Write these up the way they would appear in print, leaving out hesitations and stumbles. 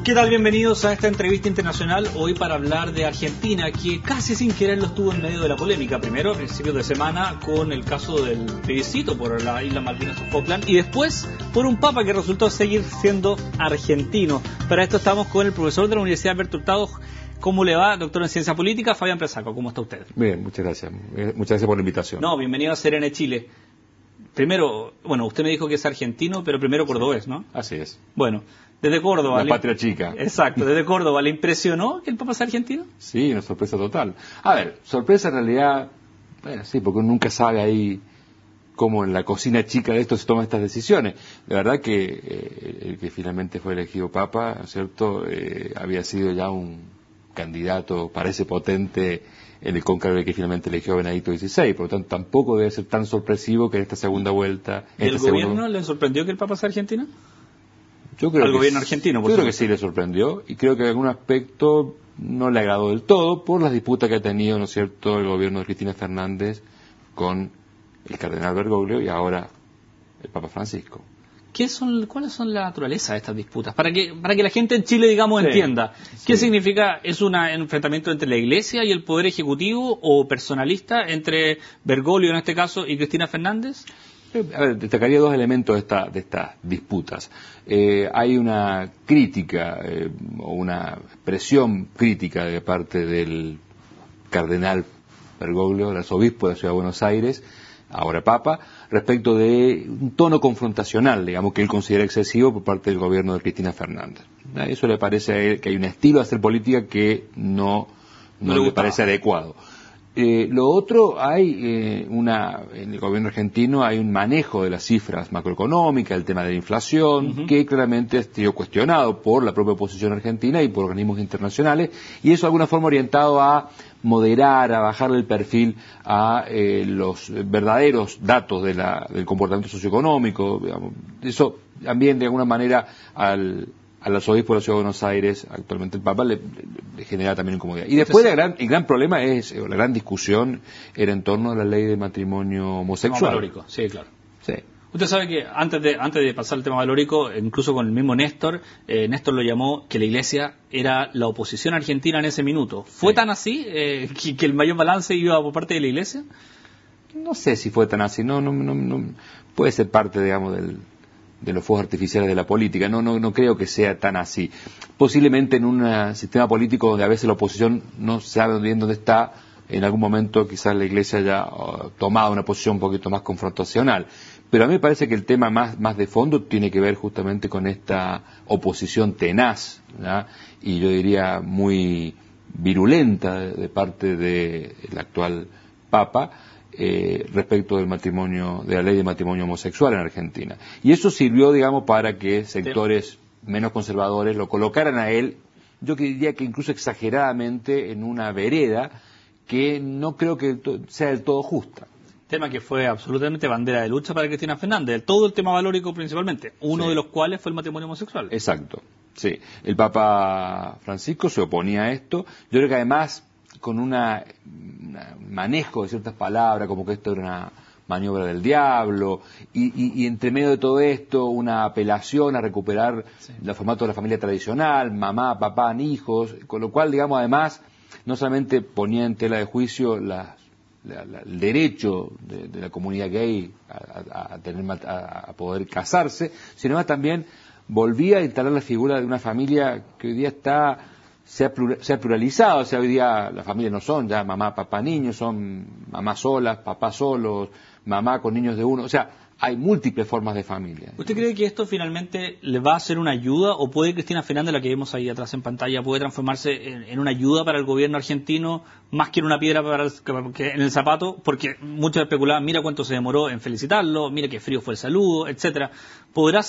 ¿Qué tal? Bienvenidos a esta entrevista internacional, hoy para hablar de Argentina, que casi sin querer lo estuvo en medio de la polémica. Primero, a principios de semana, con el caso del plebiscito por la isla Malvinas o Falkland, y después por un papa que resultó seguir siendo argentino. Para esto estamos con el profesor de la Universidad Alberto Hurtado. ¿Cómo le va, doctor en Ciencia Política? Fabián Presaco, ¿cómo está usted? Bien, muchas gracias. Muchas gracias por la invitación. No, bienvenido a Serena Chile. Primero, bueno, usted me dijo que es argentino, pero primero cordobés, ¿no? Así es. Bueno, desde Córdoba. La patria chica. Exacto, desde Córdoba. ¿Le impresionó que el Papa sea argentino? Sí, una sorpresa total. A ver, sorpresa en realidad, bueno, sí, porque uno nunca sabe ahí cómo en la cocina chica de esto se toman estas decisiones. La verdad que el que finalmente fue elegido Papa, ¿no es cierto?, había sido ya un candidato, parece potente, en el cónclave que finalmente eligió a Benedicto XVI, por lo tanto tampoco debe ser tan sorpresivo que en esta segunda vuelta... ¿El gobierno le sorprendió que el Papa sea argentino? Yo creo al gobierno argentino, por Yo creo que sí le sorprendió, y creo que en algún aspecto no le agradó del todo por las disputas que ha tenido, ¿no es cierto?, el gobierno de Cristina Fernández con el cardenal Bergoglio y ahora el Papa Francisco. ¿Cuáles son la naturaleza de estas disputas? Para que la gente en Chile, digamos, entienda. ¿Qué significa? ¿Es un enfrentamiento entre la Iglesia y el Poder Ejecutivo o personalista entre Bergoglio, en este caso, y Cristina Fernández? A ver, destacaría dos elementos de estas disputas. Hay una crítica o una presión crítica de parte del cardenal Bergoglio, el arzobispo de la Ciudad de Buenos Aires, ahora Papa, respecto de un tono confrontacional, digamos, que él considera excesivo por parte del gobierno de Cristina Fernández. A eso le parece a él que hay un estilo de hacer política que no le parece adecuado. Lo otro, en el gobierno argentino hay un manejo de las cifras macroeconómicas, el tema de la inflación, que claramente ha sido cuestionado por la propia oposición argentina y por organismos internacionales, y eso de alguna forma orientado a moderar, a bajarle el perfil a los verdaderos datos del comportamiento socioeconómico, digamos. Eso también de alguna manera al arzobispo de la Ciudad de Buenos Aires, actualmente el Papa, le genera también incomodidad. Y después el gran problema la gran discusión era en torno a la ley de matrimonio homosexual. Valórico, sí, claro. Sí. Usted sabe que antes de pasar al tema valórico, incluso con el mismo Néstor, Néstor lo llamó que la Iglesia era la oposición argentina en ese minuto. ¿Fue tan así que el mayor balance iba por parte de la Iglesia? No sé si fue tan así, no puede ser parte, digamos, de los fuegos artificiales de la política, no creo que sea tan así. Posiblemente en un sistema político donde a veces la oposición no sabe bien dónde está, en algún momento quizás la Iglesia haya tomado una posición un poquito más confrontacional. Pero a mí me parece que el tema más de fondo tiene que ver justamente con esta oposición tenaz, ¿verdad?, y yo diría muy virulenta de parte del actual Papa, respecto de la ley de matrimonio homosexual en Argentina. Y eso sirvió, digamos, para que sectores menos conservadores lo colocaran a él, yo diría que incluso exageradamente, en una vereda que no creo que sea del todo justa. Tema que fue absolutamente bandera de lucha para Cristina Fernández, todo el tema valórico principalmente, uno de los cuales fue el matrimonio homosexual. Exacto, sí. El Papa Francisco se oponía a esto. Yo creo que además con un manejo de ciertas palabras, como que esto era una maniobra del diablo, y entre medio de todo esto, una apelación a recuperar el formato de la familia tradicional, mamá, papá, hijos, con lo cual, digamos, además, no solamente ponía en tela de juicio el derecho de la comunidad gay a poder casarse, sino además también volvía a instalar la figura de una familia que hoy día se ha pluralizado. O sea, hoy día las familias no son ya mamá, papá, niños, son mamás solas, papás solos, mamá con niños de uno. O sea, hay múltiples formas de familia. ¿Usted cree que esto finalmente le va a ser una ayuda, o puede Cristina Fernández, la que vemos ahí atrás en pantalla, puede transformarse en una ayuda para el gobierno argentino más que en una piedra en el zapato? Porque muchos especulaban, mira cuánto se demoró en felicitarlo, mira qué frío fue el saludo, etcétera. ¿Podrá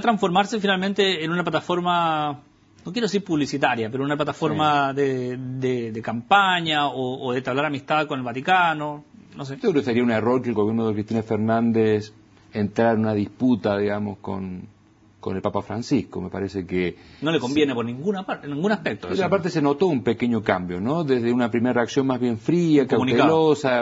transformarse finalmente en una plataforma, no quiero decir publicitaria, pero una plataforma de campaña o de entablar amistad con el Vaticano? No sé. Yo creo que sería un error que el gobierno de Cristina Fernández entrara en una disputa, digamos, con el Papa Francisco. Me parece que no le conviene por ninguna parte, en ningún aspecto. Pero aparte se notó un pequeño cambio, ¿no? Desde una primera reacción más bien fría, cautelosa,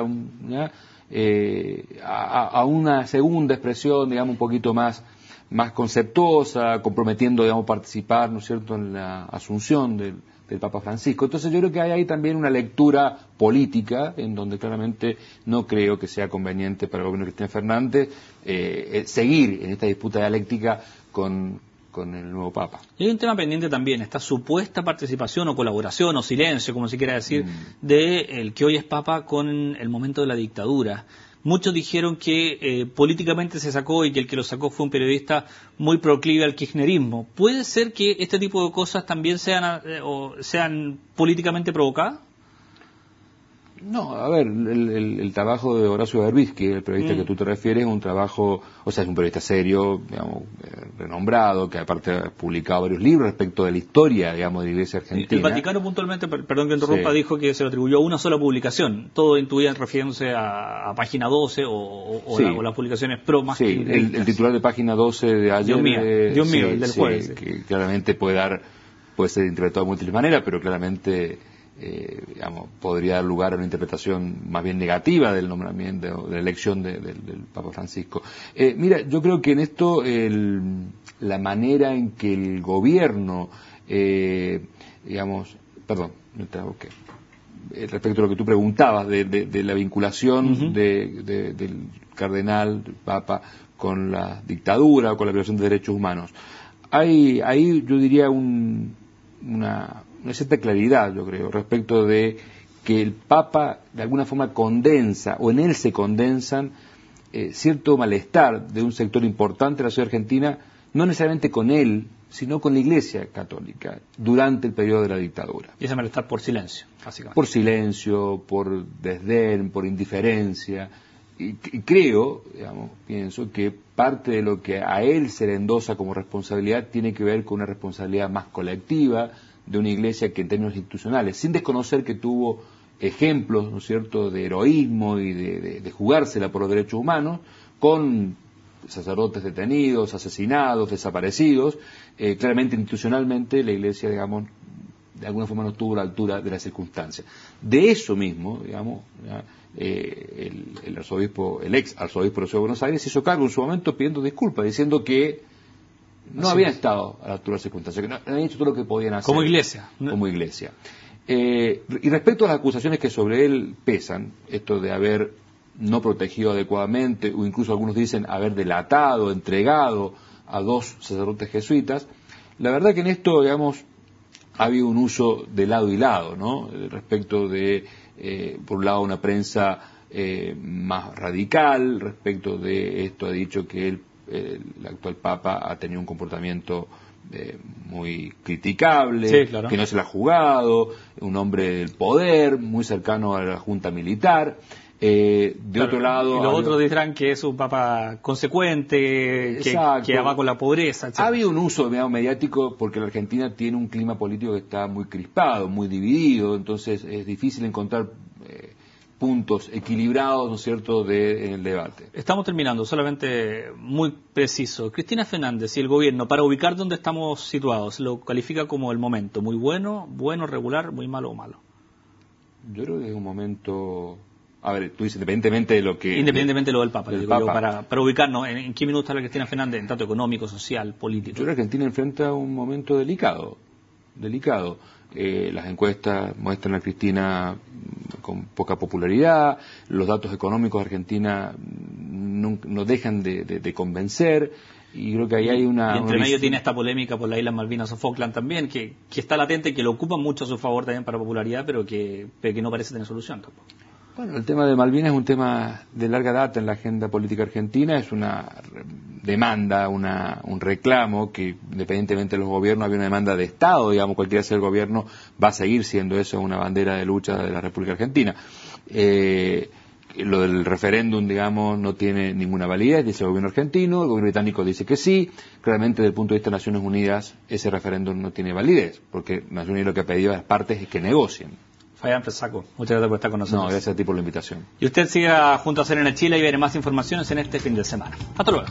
a una segunda expresión, digamos, un poquito más más conceptuosa, comprometiendo, digamos, participar, ¿no es cierto?, en la asunción del Papa Francisco. Entonces yo creo que hay ahí también una lectura política en donde claramente no creo que sea conveniente para el gobierno de Cristina Fernández seguir en esta disputa dialéctica con el nuevo Papa. Y hay un tema pendiente también, esta supuesta participación o colaboración o silencio, como se quiera decir, de el que hoy es Papa con el momento de la dictadura. Muchos dijeron que políticamente se sacó y que el que lo sacó fue un periodista muy proclive al kirchnerismo. ¿Puede ser que este tipo de cosas también sean políticamente provocadas? No, a ver, el trabajo de Horacio Berbisky, el periodista que tú te refieres, es un trabajo, o sea, es un periodista serio, digamos, renombrado, que aparte ha publicado varios libros respecto de la historia, digamos, de la Iglesia argentina. El Vaticano puntualmente, perdón que interrumpa, dijo que se lo atribuyó a una sola publicación, todo intuían refiriéndose a Página 12 o las publicaciones pro más que el titular de Página 12 de ayer. Dios mío, el del jueves. Que claramente puede ser interpretado de múltiples maneras, pero claramente digamos, podría dar lugar a una interpretación más bien negativa del nombramiento, de la elección del Papa Francisco. Mira, yo creo que en esto la manera en que el gobierno, respecto a lo que tú preguntabas de la vinculación del cardenal, del Papa, con la dictadura o con la violación de derechos humanos, hay ahí yo diría una cierta claridad, yo creo, respecto de que el Papa de alguna forma condensa, o en él se condensan cierto malestar de un sector importante de la sociedad argentina, no necesariamente con él, sino con la Iglesia Católica, durante el periodo de la dictadura. Y ese malestar por silencio, básicamente. Por silencio, por desdén, por indiferencia. Y creo, pienso que parte de lo que a él se le endosa como responsabilidad tiene que ver con una responsabilidad más colectiva, de una iglesia que en términos institucionales, sin desconocer que tuvo ejemplos, ¿no es cierto?, de heroísmo y de jugársela por los derechos humanos, con sacerdotes detenidos, asesinados, desaparecidos, claramente institucionalmente la iglesia, digamos, de alguna forma no estuvo a la altura de las circunstancias. De eso mismo, digamos, el arzobispo, el ex arzobispo de la Ciudad de Buenos Aires hizo cargo en su momento pidiendo disculpas, diciendo que no habían estado a la altura de las circunstancias, que no habían hecho todo lo que podían hacer. Como iglesia. Como iglesia. Y respecto a las acusaciones que sobre él pesan, esto de haber no protegido adecuadamente, o incluso algunos dicen haber delatado, entregado a 2 sacerdotes jesuitas, la verdad que en esto, digamos, ha habido un uso de lado y lado, ¿no? Respecto de, por un lado, una prensa más radical, respecto de esto ha dicho que el actual Papa ha tenido un comportamiento muy criticable, claro, que no se le ha jugado, un hombre del poder, muy cercano a la junta militar. Otro lado... Y los otros dirán que es un Papa consecuente, que va con la pobreza, etc. Ha habido un uso mediático porque la Argentina tiene un clima político que está muy crispado, muy dividido, entonces es difícil encontrar puntos equilibrados, ¿no es cierto?, en el debate. Estamos terminando, solamente muy preciso. Cristina Fernández y el gobierno, para ubicar dónde estamos situados, lo califica como el momento, muy bueno, regular, muy malo o malo. Yo creo que es un momento... A ver, tú dices, independientemente de lo que... Independientemente de lo del Papa, digo yo, para ubicarnos, ¿en qué minuto está la Cristina Fernández en tanto económico, social, político? Yo creo que Argentina enfrenta un momento delicado. Las encuestas muestran a Cristina con poca popularidad, los datos económicos de Argentina no dejan de convencer, y creo que ahí hay una... Y entre medio tiene esta polémica por las Islas Malvinas o Falkland también, que está latente, que lo ocupan mucho a su favor también para popularidad, pero que no parece tener solución tampoco. Bueno, el tema de Malvinas es un tema de larga data en la agenda política argentina, es una demanda, un reclamo que independientemente de los gobiernos había una demanda de Estado, digamos, cualquiera sea el gobierno va a seguir siendo eso una bandera de lucha de la República Argentina. Lo del referéndum, digamos, no tiene ninguna validez, dice el gobierno argentino, el gobierno británico dice que sí, claramente desde el punto de vista de Naciones Unidas ese referéndum no tiene validez, porque Naciones Unidas lo que ha pedido a las partes es que negocien. Fabián Presaco, muchas gracias por estar con nosotros. No, gracias a ti por la invitación. Y usted siga junto a CNN Chile y verá más informaciones en este fin de semana. Hasta luego.